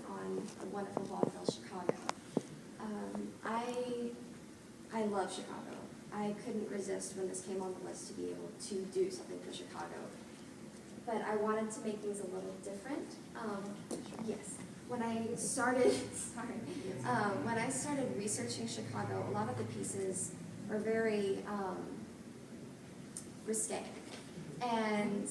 On a wonderful vaudeville, Chicago. I love Chicago. I couldn't resist when this came on the list to be able to do something for Chicago. But I wanted to make things a little different. Yes. When I started, when I started researching Chicago, a lot of the pieces are very risque. And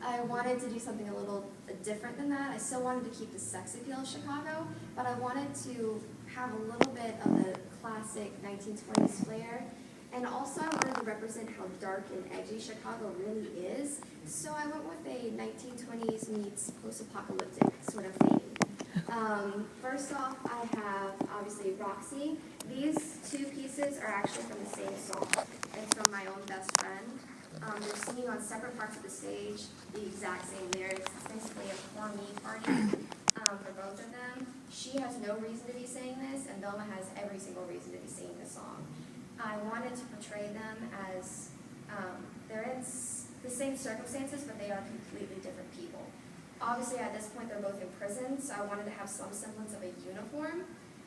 I wanted to do something a little different than that. I still wanted to keep the sex appeal of Chicago, but I wanted to have a little bit of the classic 1920s flair. And also I wanted to represent how dark and edgy Chicago really is. So I went with a 1920s meets post-apocalyptic sort of theme. First off, I have obviously Roxy. These two pieces are actually from the same song. It's from my own best friend. They're singing on separate parts of the stage, the exact same lyrics. It's basically a for me party for both of them. She has no reason to be saying this, and Velma has every single reason to be singing this song. I wanted to portray them as they're in the same circumstances, but they are completely different people. Obviously, at this point, they're both in prison, so I wanted to have some semblance of a uniform,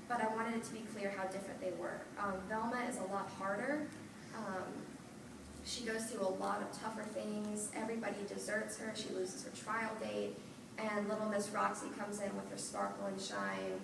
but I wanted it to be clear how different they were. Velma is a lot harder. She goes through a lot of tougher things. Everybody deserts her. She loses her trial date. And little Miss Roxy comes in with her sparkle and shine,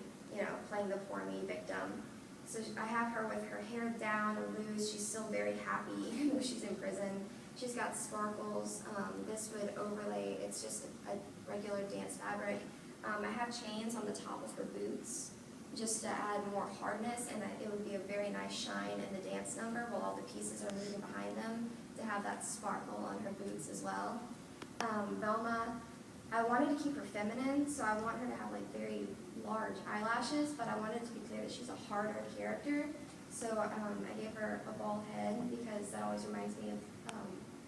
playing the poor me victim. So I have her with her hair down and loose. She's still very happy even though she's in prison. She's got sparkles. This would overlay, it's just a regular dance fabric. I have chains on the top of her boots just to add more hardness, and it would be a very nice shine in the dance number while all the pieces are moving behind them to have that sparkle on her boots as well. Velma, I wanted to keep her feminine, so I want her to have like very large eyelashes, but I wanted to be clear that she's a harder character. So I gave her a bald head because that always reminds me of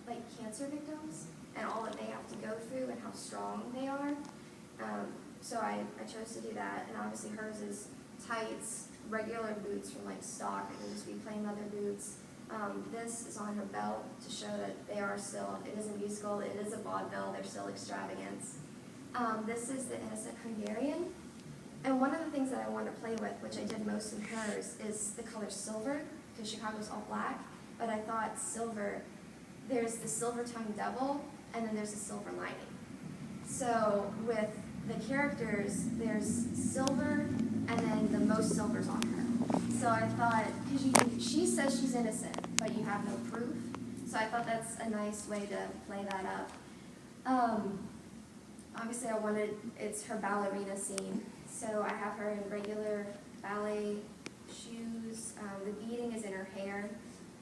like cancer victims and all that they have to go through and how strong they are. So I chose to do that, and obviously hers is tights, regular boots from like stock. It would just be plain leather boots. This is on her belt to show that they are still, it is a musical, it is a vaudeville, they're still extravagance. This is the Innocent Hungarian. And one of the things that I wanted to play with, which I did most in hers, is the color silver, because Chicago's all black. But I thought silver, there's the silver-tongued devil, and then there's the silver lining. So with the characters, there's silver, and then the most silver's on her. So I thought, because she says she's innocent, but you have no proof. So I thought that's a nice way to play that up. Obviously it's her ballerina scene. So I have her in regular ballet shoes. The beading is in her hair.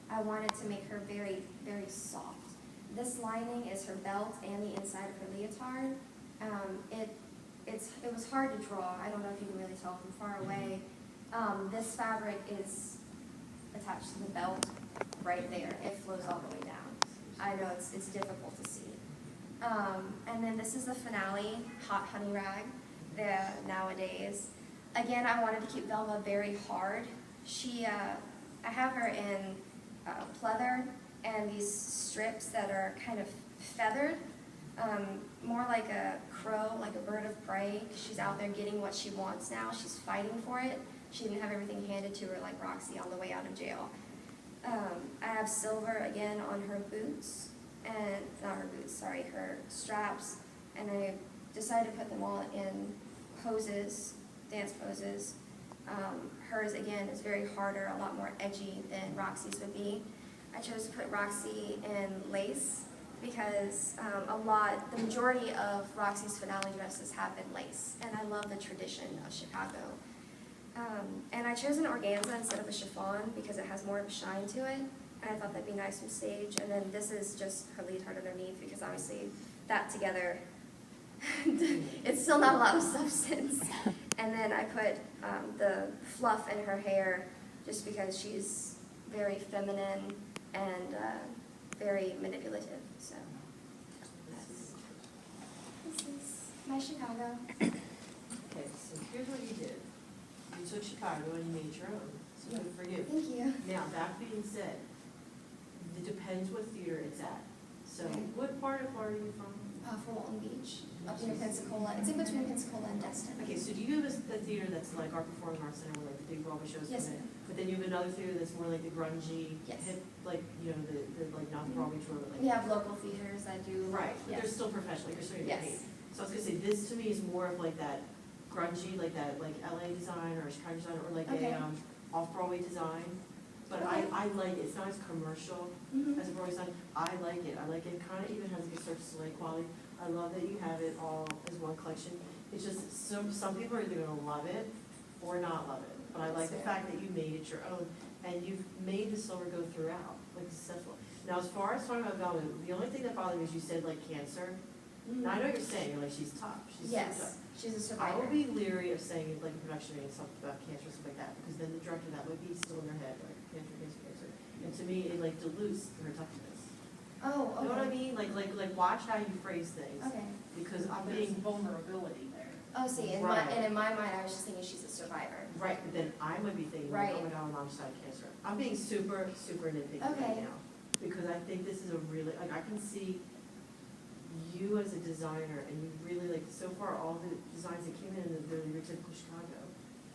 I wanted to make her very, very soft. This lining is her belt and the inside of her leotard. It was hard to draw. I don't know if you can really tell from far away. This fabric is attached to the belt right there. It flows all the way down. I know it's difficult to see. And then this is the finale, Hot Honey Rag, nowadays. Again, I wanted to keep Velma very hard. I have her in pleather and these strips that are kind of feathered, more like a crow, like a bird of prey. She's out there getting what she wants now. She's fighting for it. She didn't have everything handed to her like Roxy on the way out of jail. I have silver again on her boots, and not her boots, sorry, her straps, and I decided to put them all in poses, dance poses. Hers again is very harder, a lot more edgy than Roxy's would be. I chose to put Roxy in lace because the majority of Roxy's finale dresses have been lace, and I love the tradition of Chicago. And I chose an organza instead of a chiffon because it has more of a shine to it, and I thought that'd be nice from stage. And then this is just her leotard underneath because obviously that together it's still not a lot of substance. And then I put the fluff in her hair just because she's very feminine and very manipulative. So this is my Chicago. Okay, so here's what you did. You took Chicago and you made your own. So good for you. Thank you. Now, that being said, it depends what theater it's at. So Okay. what part of Florida are you from? From Walton Beach, up near Pensacola. It's in between Pensacola and Destin. Okay, so do you have a theater that's like our Performing Arts Center where like the big Broadway shows Yes, come in? ma'am. But then you have another theater that's more like the grungy, Yes. hip, like, you know, the like not Broadway tour, but like. We have local theaters that do. Right, but they're Yes. still professional, you're still getting paid. Yes. So I was gonna say, this to me is more of like that grungy, like that, like LA design or Chicago design, or like Okay. a, off-Broadway design. But Okay. I like it, it's not as commercial Mhm. as a Broadway design, I like it, it kinda even has like a Cirque du Soleil quality. I love that you have it all as one collection. It's just, some people are either gonna love it or not love it. But I like the That's fair. fact that you made it your own, and you've made the silver go throughout, like successful. Now, as far as talking about Velma, the only thing that bothered me is you said like cancer. Now, I know you're saying, you're like, she's tough, she's so Yes, tough. she's a I survivor. will be leery of saying it like in production meeting something about cancer or something like that, because then the director, that would be still in their head, like cancer, cancer, cancer. And to me, it like dilutes her toughness. Oh, okay. You know what I mean? Like watch how you phrase things, Okay. because I'm There's being, vulnerability there. Oh, see, Right. in my mind, I was just thinking she's a survivor. right, but then I would be thinking, like, Right. oh my God, mom's died of cancer. I'm being super, super nitpicky Okay. right now, because I think this is a really, like, I can see you as a designer, and you really, like, so far, all the designs that came in, they're your typical Chicago.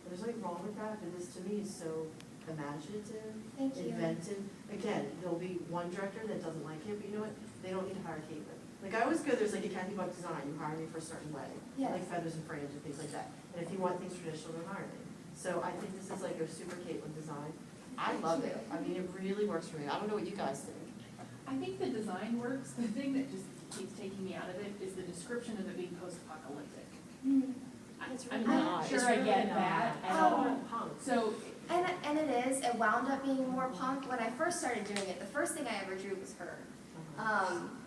There's nothing wrong with that, but this to me is so imaginative, Thank you. inventive. Again, there'll be one director that doesn't like it, but you know what? They don't need to hire Kaitlyn. Like, I always go, there's like a Kathy Buck design, you hire me for a certain way. Yes. Like feathers and frames and things like that. And if you want things traditional, then hire me. So I think this is like a super Kaitlyn design. I Thank love you. it. I mean, it really works for me. I don't know what you guys think. I think the design works. The thing that just keeps taking me out of it is the description of it being post-apocalyptic. Mhm. I'm not sure I get that at all. Punk. So, And it is, it wound up being more punk. When I first started doing it, the first thing I ever drew was her.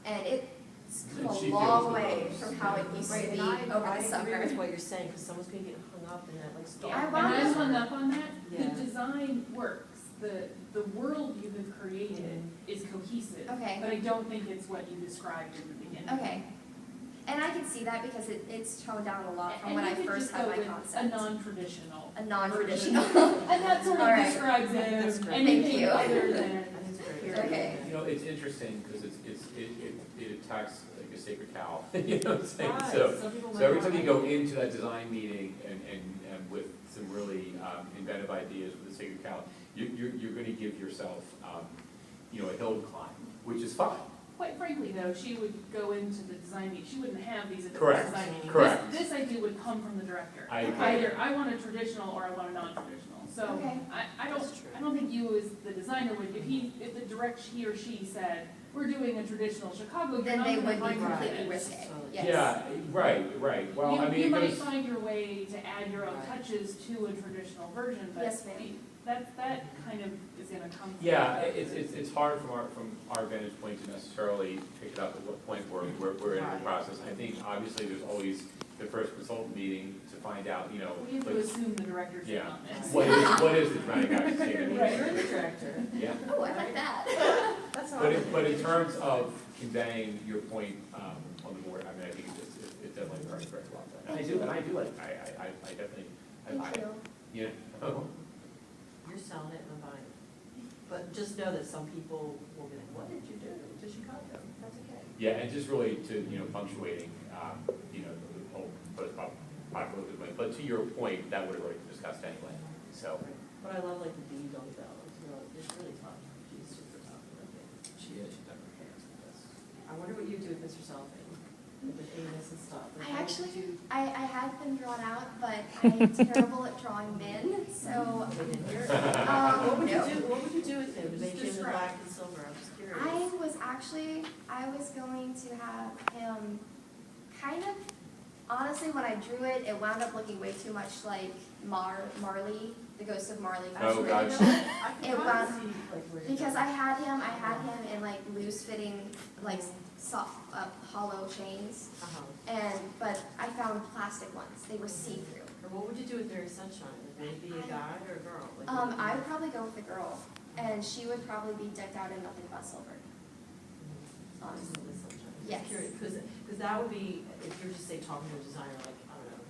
And it's come And a she long feels the way most. from how it used to Right, be and over I the agree summer. with what you're saying, because someone's gonna get hung up in that like story. I and wound I'm up- hung up on that. Yeah. The design works. The world you have created is cohesive. Okay. But I don't think it's what you described in the beginning. Okay. And I can see that because it's toned down a lot from And when you I could first just had go my with concept. a non-traditional. A non-traditional. And that sort All of right. describes That's it. great. Thank Anything you. other than. I think it's great. Okay. You know, it's interesting because it attacks like a sacred cow, you know what I'm saying? Right. So, Some people so might every not time you like go it. into that design meeting and with some really inventive ideas with the sacred cow, you're gonna give yourself, you know, a hill to climb, which is fine. Quite frankly, though, she would go into the design meeting, she wouldn't have these at the Correct. design meeting. Correct. This idea would come from the director. I agree. Either I want a traditional or I want a non-traditional. So Okay. I That's true. don't think you as the designer would, if he or she said, we're doing a traditional Chicago, you're Then not they gonna would be bring your completely head. risque. Totally. Yes. Yeah, right. Well, I mean, You it might goes, find your way to add your own Right. touches to a traditional version, but Yes, ma'am. that kind of is gonna come. from yeah, the- it's hard from our vantage point to necessarily pick it up at what point we're in the Right. process. I think obviously there's always the first consultant meeting to find out, you know, We have to like, assume the director's in yeah, on this. what is the dramatic action statement? Right. You're the director. Yeah. Oh, I like that. That's all. But in terms of conveying your point on the board, I mean, I think it's definitely very well done. And I do like, I definitely, Thank you. you know, You're selling it and I'm buying it. But just know that some people will be like, what did you do to Chicago? That's okay. yeah, and just really to, you know, punctuating, you know, the whole popular movement. But to your point, that would have already been discussed anyway, so. But I love like the bead on the bell, it's really tough, she's super tough, I like it. She is, she's done her hands with this. I wonder what you do with Mr. Cellophane, with anus and stuff. Like, I what would actually, you- I had them drawn out, but I'm terrible at drawing men, so, They didn't hear it. no. What would you do with him to make him the describe. black and silver? I'm just curious. I was going to have him kind of, honestly, when I drew it, it wound up looking way too much like Marley, the ghost of Marley. from Oh, Scream. gotcha. I can It kinda was- see like where you're Because going. I had him in like loose fitting, like soft, hollow chains. Uh-huh. But they were see-through. Or what would you do with Very Sunshine? Would it be a guy or a girl? Like, I would probably go with a girl, and she would probably be decked out in nothing but silver. Honestly. Yes. Because that would be, if you're just say talking to a designer, like, I don't know,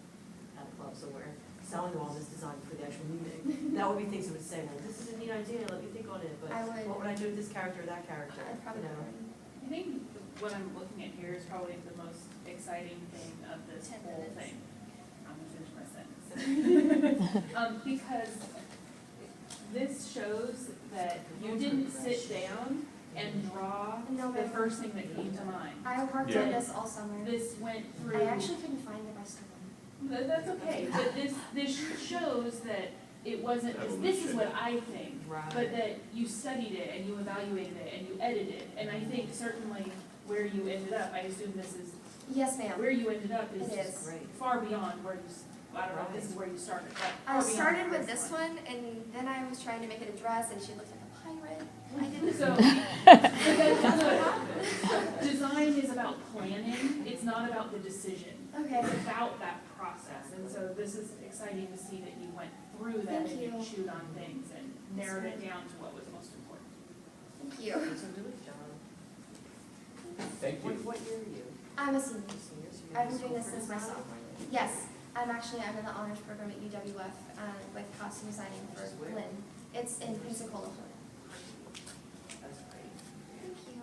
at a club somewhere, selling them all this design for the actual meeting, that would be things that would say, well, this is a neat idea, let me think on it, but I would- what would I do with this character or that character? I'd probably You know? I think what I'm looking at here is probably the most exciting thing of this 10 whole minutes. thing. I'm gonna finish my sentence. Because this shows that you didn't sit down and draw No, the ma'am. first thing that came to mind. I worked Yeah. on this all summer. This went through. I actually couldn't find the rest of them. That's okay, but this shows that it wasn't, this is what I think, Right. but that you studied it and you evaluated it and you edited. And I think certainly where you ended up, I assume this is, Yes, ma'am. where you ended up is It just is. Great. far beyond where you, I don't know if this is where you started, but I far beyond started the with first this one, and then I was trying to make it a dress, and she looked like a pirate. I didn't. So, design is about planning, it's not about the decision. Okay. It's about that process, and so this is exciting to see that you went through that Thank and you you. chewed on things and narrowed it down to what was most important. Thank you. It's a really job. Thank you. What year are you? I'm a senior. Senior, so you're I've in been doing this school since for my design? sophomore year. Yes, I'm in the honors program at UWF with costume designing for Which is where? Lynn. It's in Pensacola, Florida. That's great. Thank you.